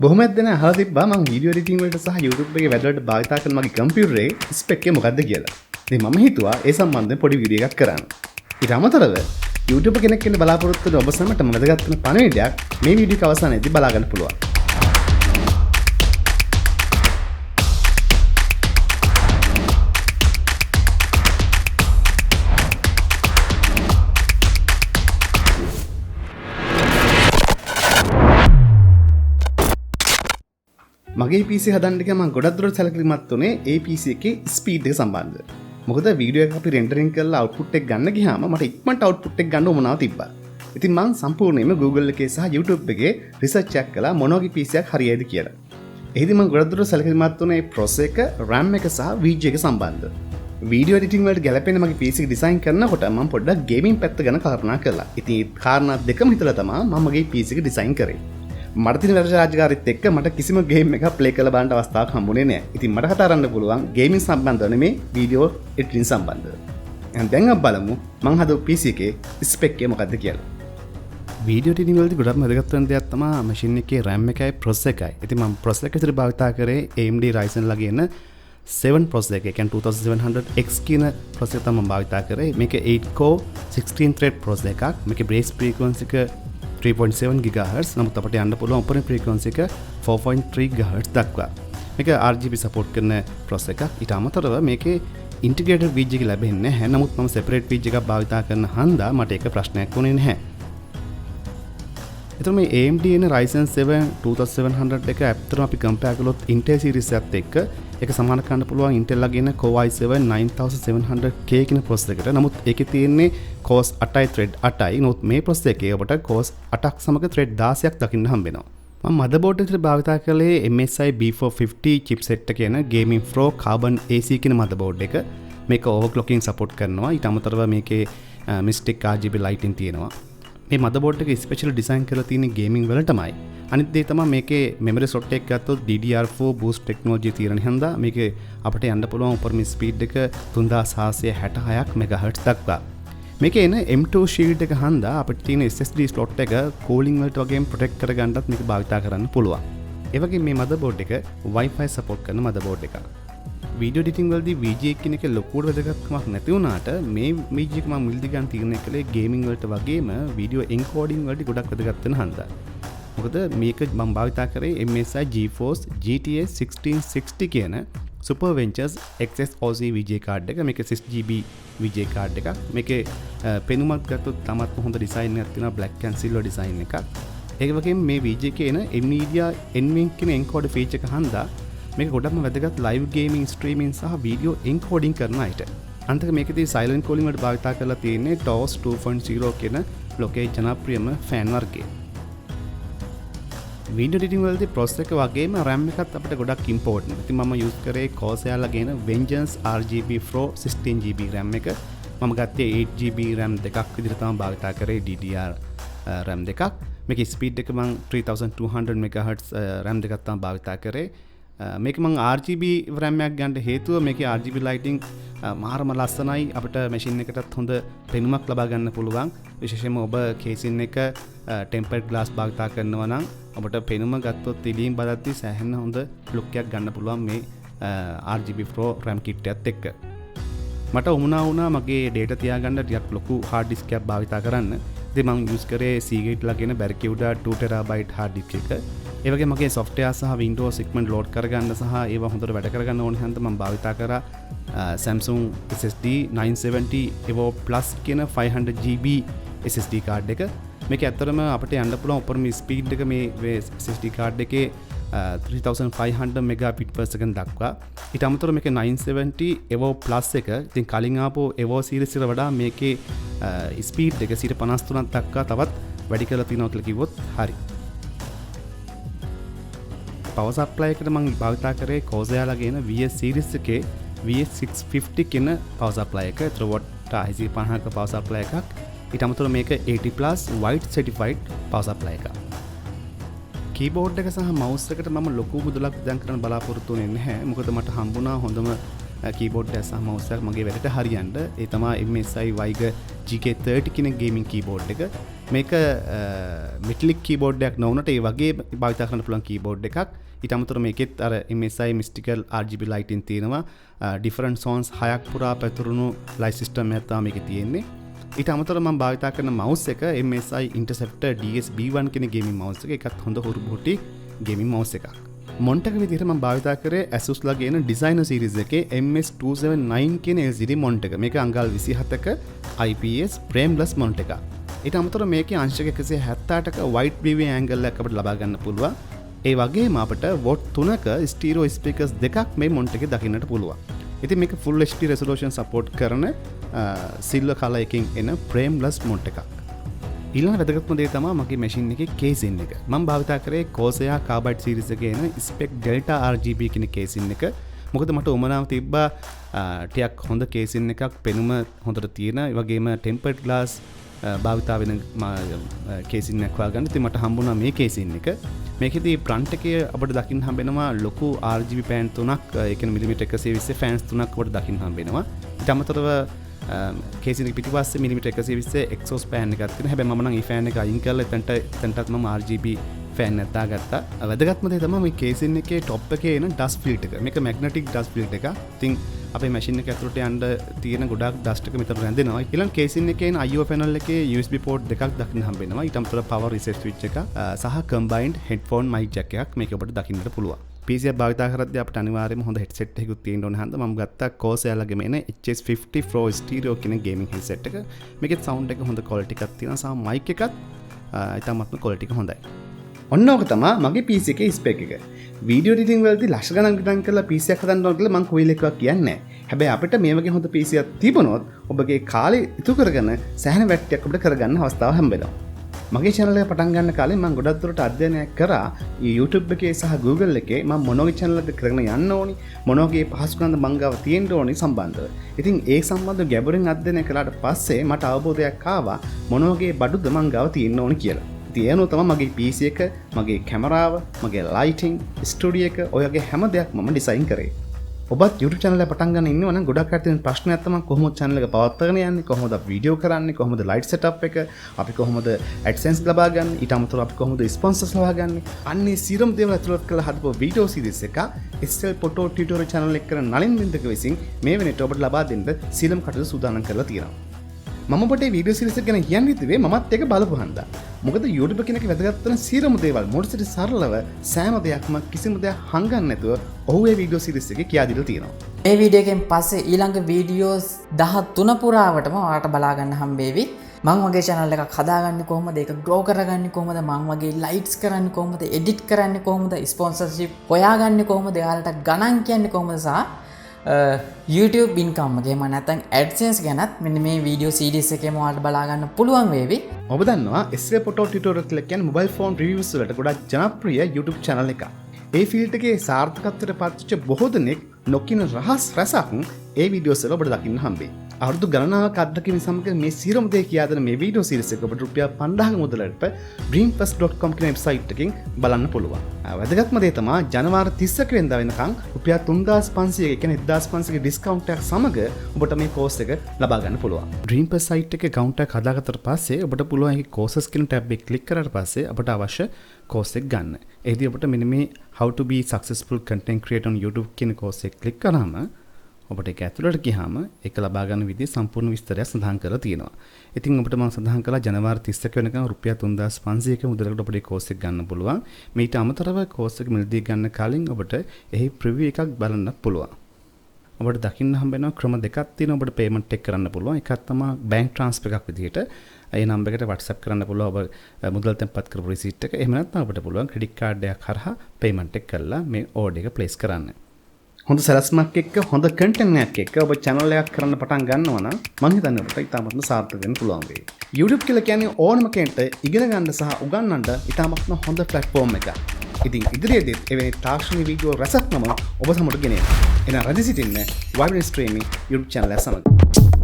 බොහොමයක් දෙනා අහලා තිබ්බා මම වීඩියෝ එඩිටින් වලට සහ YouTube එකේ වැඩවලට භාවිත කරන මගේ කම්පියුටරේ ස්පෙක් එක මොකක්ද කියලා. ඉතින් මම හිතුවා ඒ සම්බන්ධයෙන් පොඩි වීඩියෝ එකක් කරන්න. ඊට අමතරව YouTube කෙනෙක් වෙන්න බලාපොරොත්තු වෙන ඔබ සමට වැදගත් වෙන පණිවිඩයක් මේ වීඩියෝ එක අවසානයේදී බලා ගන්න පුළුවන්. මගේ PC හදන්න ගියාම මම ගොඩක් දුරට සැලකිලිමත් වුණේ ඒ PC එකේ ස්පීඩ් එක සම්බන්ධව. මොකද වීඩියෝ එක අපි රෙන්ඩරින් කරලා අවුට්පුට් එක ගන්න ගියාම මට ඉක්මනට අවුට්පුට් එක ගන්න උවමනාව තිබ්බා. ඉතින් මම සම්පූර්ණයෙන්ම Google එකේ සහ YouTube එකේ රිසර්ච් එකක් කළා මොන වගේ PC එකක් හරියයිද කියලා. එහිදී මම ගොඩක් දුරට සැලකිලිමත් වුණේ processor එක, RAM එක සහ VG එක සම්බන්ධව. වීඩියෝ එඩිටින් වලට ගැලපෙන මගේ PC එක ඩිසයින් කරනකොට මම පොඩ්ඩක් ගේමින් පැත්ත ගැන කල්පනා කළා. ඉතින් ඒ කාරණා දෙකම හිතලා තමයි මම මගේ PC එක ඩිසයින් කරේ. මට තියෙන වැඩ රාජකාරීත් එක්ක මට කිසිම ගේම් එකක් ප්ලේ කරලා බලන්න අවස්ථාවක් හම්බුනේ නැහැ. ඉතින් මට කතා කරන්න පුළුවන් ගේමින් සම්බන්ධව නෙමේ වීඩියෝ එඩිටින් සම්බන්ධව. දැන් අපි බලමු මම හදපු PC එකේ ස්පෙක් එක මොකක්ද කියලා. වීඩියෝ එඩිටින් වලදී ගොඩක්ම වැදගත් වෙන දෙයක් තමයි මැෂින් එකේ RAM එකයි processor එකයි. ඉතින් මම processor එක විතර භාවිත කරේ AMD Ryzen ලගේ එන 7 processor එක. ඒ කියන්නේ 2700X කියන processor තමයි මම භාවිත කරේ. මේක 8 core 16 thread processor එකක්. මේකේ base frequency එක 3.7 GHz. නමුත් අපට යන්න පුළුවන් උපරිම frequency එක 4.3 GHz දක්වා. මේක RGB support කරන processor එකක්. ඊට අමතරව මේකේ integrated VG එක ලැබෙන්නේ නැහැ. නමුත් මම separate VG එකක් භාවිත කරන හන්දා මට ඒක ප්‍රශ්නයක් වුණේ නැහැ. එතකොට මේ AMD එන Ryzen 7 2700 එක ඇත්තටම අපි compare කළොත් Intel series එකත් එක්ක ඒක සමාන කරන්න පුළුවන් Intel ලගේ එන Core i7 9700K කියන processor එකට. නමුත් ඒකේ තියෙන්නේ cores 8යි thread 8යි. නමුත් මේ processor එකේ ඔබට cores 8ක් සමග thread 16ක් දකින්න හම්බ වෙනවා. මම motherboard එකට භාවිත කළේ MSI B450 chipset කියන Gaming Pro Carbon AC කියන motherboard එක. මේක overclocking support කරනවා. ඊට අමතරව මේකේ Mystic RGB lighting තියෙනවා. මේ motherboard එක ස්පෙෂල් ඩිසයින් කරලා තියෙන ගේමින් වලටමයි. අනිත් දේ තමයි මේකේ memory slot එකක් ගත්තොත් DDR4 boost technology තියෙන හින්දා මේකේ අපිට යන්න පුළුවන් උපරිම ස්පීඩ් එක 3666ක් MHz දක්වා. මේකේ එන M2 shield එක හන්දා අපිට තියෙන SSD slot එක cooling වලට වගේම protect කරගන්නත් මේක භාවිත කරන්න පුළුවන්. ඒ වගේම මේ motherboard එක Wi-Fi support කරන motherboard එකක්. වීඩියෝ එඩිටින් වලදී VG කියන එක ලොකුවට වැදගත්කමක් නැති වුණාට මේ VG එක මම මුලදී ගන්න තීරණය කළේ ගේමින් වලට වගේම වීඩියෝ එන්කෝඩින් වලදී ගොඩක් වැදගත් වෙන හන්දා. මොකද මේක මම භාවිත කරේ MSI GeForce GTX 1660 කියන Super Ventures XSOC VG card එක. මේක 6GB VG කාඩ් එකක්. මේකේ පෙනුමක් ගත්තොත් තමත් හොඳ ඩිසයින් එකක් තියෙනවා, black and silver ඩිසයින් එකක්. ඒක වගේම මේ VG එකේ එන NVIDIA NVENC කියන එන්කෝඩර් ෆීචර් එක හන්දා මේක ගොඩක්ම වැදගත් ලයිව් ගේමින් ස්ට්‍රීමින් සහ වීඩියෝ එන්කෝඩින් කරන අයට. අන්තික මේකදී සයිලන්ට් කෝලින් වලට භාවිත කරලා තියෙන්නේ TOS 2.0 කියන ලෝකයේ ජනප්‍රියම ෆෑන් වර්ගය. වීඩියෝ එඩිටින් වලදී processor එක වගේම RAM එකත් අපිට ගොඩක් ඉම්පෝර්ටන්ට්. ඉතින් මම යූස් කරේ Corsair ලගේන Vengeance RGB Pro 16GB RAM එක. මම ගත්තේ 8GB RAM දෙකක් විදිහට තමයි භාවිත කරේ DDR RAM දෙකක්. මේකේ ස්පීඩ් එක මම 3200 MHz RAM දෙකක් තමයි භාවිත කරේ. මේක මං RGB RAM එකක් ගන්න හේතුව මේකේ RGB lighting මාරම ලස්සනයි. අපිට මැෂින් එකටත් හොඳ පෙනුමක් ලබා ගන්න පුළුවන්. විශේෂයෙන්ම ඔබ කේසින් එක tempered glass භාවිත කරනවා නම් ඔබට පෙනුම ගත්තොත් එළියෙන් බලද්දී සෑහෙන හොඳ look එකක් ගන්න පුළුවන් මේ RGB Pro RAM kit එකත් එක්ක. මට උමුණා වුණා මගේ data තියාගන්න ටිකක් ලොකු hard disk එකක් භාවිත කරන්න. ඉතින් මම use කරේ Seagate ලගෙන Barracuda 2TB hard disk එක. ඒ වගේ මගේ software සහ Windows ඉක්මනට load කරගන්න සහ ඒවා හොඳට වැඩ කරගන්න ඕන හින්දා මම භාවිත කරා Samsung SSD 970 Evo Plus කියන 500GB SSD card එක. මේක ඇත්තටම අපිට යන්න පුළුවන් උපරිම ස්පීඩ් එක මේ SSD card එකේ 3500 Mbps දක්වා. ඊට අමතරව මේකේ 970 Evo Plus එක ඉතින් කලින් ආපු Evo series එකට වඩා මේකේ ස්පීඩ් එක 53ක් දක්වා තවත් වැඩි කරලා තියෙනවා කියලා කිව්වොත් හරි. power supply එකට මම භාවිත කරේ Corsair ලගේ එන VS series එකේ VS650 කියන power supply එක. ඒතර watt 650ක power supply එකක්. ඊට අමතරව මේක 80+ white certified power supply එකක්. keyboard එක සහ mouse එකට මම ලොකු මුදලක් දැන් කරන්න බලාපොරොත්තු වෙන්නේ නැහැ. මොකද මට හම්බුණා හොඳම keyboard එක සහ mouse එක මගේ වැඩට හරියන්න. ඒ තමයි MSI Viger GK30 කියන gaming keyboard එක. මේක මෙටලික් කීබෝඩ් එකක් නොවුනට ඒ වගේ භාවිත කරන්න පුළුවන් කීබෝඩ් එකක්. ඊට අමතරව මේකෙත් අර MSI mystical RGB lighting තියෙනවා. different zones 6ක් පුරා පැතුරුණු light system එකක් තමයි මේකේ තියෙන්නේ. ඊට අමතරව මම භාවිත කරන mouse එක MSI Interceptor DS-B1 කියන gaming mouse එක. ඒකත් හොඳ හුරුබුටි gaming mouse එකක්. මොන්ට් එක විදිහට මම භාවිත කරේ Asus ලගේ එන designer series එකේ MS279 කියන LCD මොන්ට් එක. මේක අඟල් 27ක IPS frameless මොන්ට් එකක්. ඊට අමතරව මේකේ අංශක 178ක wide viewing angle එකක් අපිට ලබා ගන්න පුළුවන්. ඒ වගේම අපිට watt 3ක stereo speakers දෙකක් මේ මොන්ට් එකේ දකින්නට පුළුවන්. ඉතින් මේක full HD resolution support කරන silver color එකකින් එන frameless මොන්ට් එකක්. ඊළඟ වැදගත්ම දේ තමයි මගේ මැෂින් එකේ casing එක. මම භාවිත කරේ Corsair Carbide series එකේ එන Spec Delta RGB කියන casing එක. මොකද මට උමනාව තිබ්බා ටිකක් හොඳ casing එකක් පෙනුම හොඳට තියෙන, ඒ වගේම tempered glass භාවිතා වෙන casing එකක් හොයාගන්න. ඉතින් මට හම්බුණා මේ casing එක. මේකෙදී front එකේ අපිට දකින්න හම්බෙනවා ලොකු RGB fan තුනක්, ඒ කියන්නේ මිලිමීටර් 120 fans තුනක් අපිට දකින්න හම්බෙනවා. ඊට අමතරව casing එක පිටිපස්සේ මිලිමීටර් 120 exhaust fan එකක් තියෙනවා. හැබැයි මම නම් මේ fan එක අයින් කරලා එතනටත් මම RGB fan එකක් දාගත්තා. වැදගත්ම දේ තමයි මේ casing එකේ top එකේ එන dust filter එක. මේක magnetic dust filter එකක්. ඉතින් අපේ මැෂින් එක ඇතුළට යන්න තියෙන ගොඩාක් dust එක මෙතන රැඳෙනවා. ඊළඟ casing එකේ එන IO panel එකේ USB port දෙකක් දකින්න හම්බෙනවා. ඊට අමතරව power reset switch එකක් සහ combined headphone mic jack එකක් මේක ඔබට දකින්නට පුළුවන්. PC එක භාවිත කරද්දී අපිට අනිවාර්යයෙන්ම හොඳ headset එකකුත් තියෙන්න ඕන හන්ද මම ගත්තා Corsair ලගේම එන HS50 Pro stereo කියන gaming headset එක. මේකේ sound එක හොඳ quality එකක් තියෙනවා සහ mic එකත් ඉතාමත්ම quality එක හොඳයි. ඔන්න ඕක තමයි මගේ PC එකේ spec එක. වීඩියෝ එඩිටින් වලදී ලක්ෂ ගණන් ගණන් කරලා PC එකක් හදන්න ඕන කියලා මම කොයිල් එකක් කියන්නේ නැහැ. හැබැයි අපිට මේ වගේ හොඳ PC එකක් තිබුණොත් ඔබගේ කාලේ ඉතුරු කරගෙන සෑහෙන වැට්ටියක් අපිට කරගන්න අවස්ථාව හම්බෙනවා. මගේ channel එක පටන් ගන්න කාලේ මම ගොඩක් දුරට අධ්‍යයනයක් කරා YouTube එකේ සහ Google එකේ මම මොන වගේ channel එකද කරගෙන යන්න ඕනි, මොන වගේ පහසුකම්ද මං ගාව තියෙන්න ඕනි සම්බන්ධව. ඉතින් ඒ සම්බන්ධව ගැඹුරින් අධ්‍යයනය කළාට පස්සේ මට අවබෝධයක් ආවා මොන වගේ බඩුද මං ගාව තියෙන්න ඕනි කියලා. තියෙනු තමයි මගේ PC එක, මගේ කැමරාව, මගේ ලයිටිං, ස්ටුඩියෝ එක, ඔය වගේ හැම දෙයක් මම ඩිසයින් කරේ. ඔබත් YouTube channel එක පටන් ගන්න ඉන්නවනම් ගොඩක් අය තියෙන ප්‍රශ්නයක් තමයි කොහොමද channel එක පවත්වාගෙන යන්නේ, කොහොමද අපි වීඩියෝ කරන්නේ, කොහොමද light setup එක, අපි කොහොමද AdSense ලබා ගන්න, ඊට අමතරව අපි කොහොමද sponsors ලබා ගන්න. අන්නේ සියලුම දේවල් ඇතුළත් කරලා හදපු වීඩියෝ series එක SL Photo Tutorial channel එක කරන නලින් බින්දක විසින් මේ වෙනට ඔබට ලබා දෙන්න සියලුම කටයුතු සූදානම් කරලා තියෙනවා. මම ඔබට මේ වීඩියෝ සීරීස් එක ගැන කියන්න හිතුවේ මමත් ඒක බලපු හන්දා. මොකද YouTube කෙනෙක් වැදගත් වෙන සියලුම දේවල් මොඩසිට සරලව සෑම දෙයක්ම කිසිම දෙයක් හංගන්න නැතුව ඔහු මේ වීඩියෝ සීරීස් එකේ කියා දීලා තියෙනවා. මේ වීඩියෝ එකෙන් පස්සේ ඊළඟ වීඩියෝස් 13 පුරාවටම ඔයාලට බලා ගන්න හම්බෙවි. මම වගේ channel එකක් හදාගන්නේ කොහොමද, ඒක grow කරගන්නේ කොහොමද, මම වගේ lights කරන්නේ කොහොමද, edit කරන්නේ කොහොමද, sponsorship හොයාගන්නේ කොහොමද, ඔයාලට ගණන් කියන්නේ කොහොමද සහ YouTube income එකේම නැත්නම් AdSense ගැනත් මෙන්න මේ වීඩියෝ සීරීස් එකේම ඔයාලට බලා ගන්න පුළුවන් වේවි. ඔබ දන්නවා SL Photo Tutorial කියලා කියන්නේ mobile phone reviews වලට ගොඩක් ජනප්‍රිය YouTube channel එකක්. ඒ ෆීල්ඩ් එකේ සාර්ථකත්වයට පත්වෙච්ච බොහෝ දෙනෙක් නොකින රහස් රසක් ඒ වීඩියෝස් වල ඔබට දකින්න හම්බෙයි. අවුරුදු ගණනාවක් අත්දැකීම් සමග මේ සියලුම දේ කියා දෙන මේ වීඩියෝ සීරීස් එක ඔබට රුපියල් 5000ක මුදලට dreamfirst.com කියන වෙබ්සයිට් එකකින් බලන්න පුළුවන්. වැදගත්ම දේ තමයි ජනවාරි 30ක වෙනිදා වෙනකන් රුපියල් 3500 ඒ කියන්නේ 1500ක ඩිස්කවුන්ට් එකක් සමග ඔබට මේ කෝස් එක ලබා ගන්න පුළුවන්. dreamfirst සයිට් එකේ account එකක් හදාගත්තට පස්සේ ඔබට පුළුවන් මේ courses කියන ටැබ් එක ක්ලික් කරාට පස්සේ අපට අවශ්‍ය course එක ගන්න. එහිදී ඔබට මෙන්න මේ how to be successful content creator on YouTube කියන course එක ක්ලික් කරාම ඔබට ඒක ඇතුළට ගියාම ඒක ලබා ගන්න විදිහ සම්පූර්ණ විස්තරයක් සඳහන් කරලා තියෙනවා. ඉතින් ඔබට මම සඳහන් කළා ජනවාරි 30ක වෙනකන් රුපියල් 3500ක මුදලකට ඔබට මේ කෝස් එක ගන්න පුළුවන්. මේට අමතරව කෝස් එක මිලදී ගන්න කලින් ඔබට එහි ප්‍රිවිව් එකක් බලන්න පුළුවන්. ඔබට දකින්න හම්බ වෙනවා ක්‍රම දෙකක් තියෙනවා ඔබට පේමන්ට් එක කරන්න පුළුවන්. එකක් තමයි බැංක් ට්‍රාන්ස්ෆර් එකක් විදිහට ඒ නම්බර් එකට WhatsApp කරන්න පුළුවන් ඔබ මුදල් තැන්පත් කරපු රිසීට් එක. එහෙම නැත්නම් ඔබට පුළුවන් ක්‍රෙඩිට් කාඩ් එකක් හරහා පේමන්ට් එක කරලා මේ ඕඩර් එක ප්ලේස් කරන්න. හොඳ සැලැස්මක් එක්ක හොඳ කන්ටෙන්ට් එකක් එක්ක ඔබ channel එකක් කරන්න පටන් ගන්නවා නම් මම හිතන්නේ ඔබට ඉතාමත්ම සාර්ථක වෙන්න පුළුවන් වෙයි. YouTube කියලා කියන්නේ ඕනම කෙනෙක්ට ඉගෙන ගන්න සහ උගන්වන්න ඉතාමත්ම හොඳ platform එකක්. ඉතින් ඉදිරියේදී එවැනි තාක්ෂණික වීඩියෝ රැසක් මම ඔබ සමග ගෙන එනවා. එහෙනම් රැඳී සිටින්න Vibernets Streaming YouTube channel එක සමග.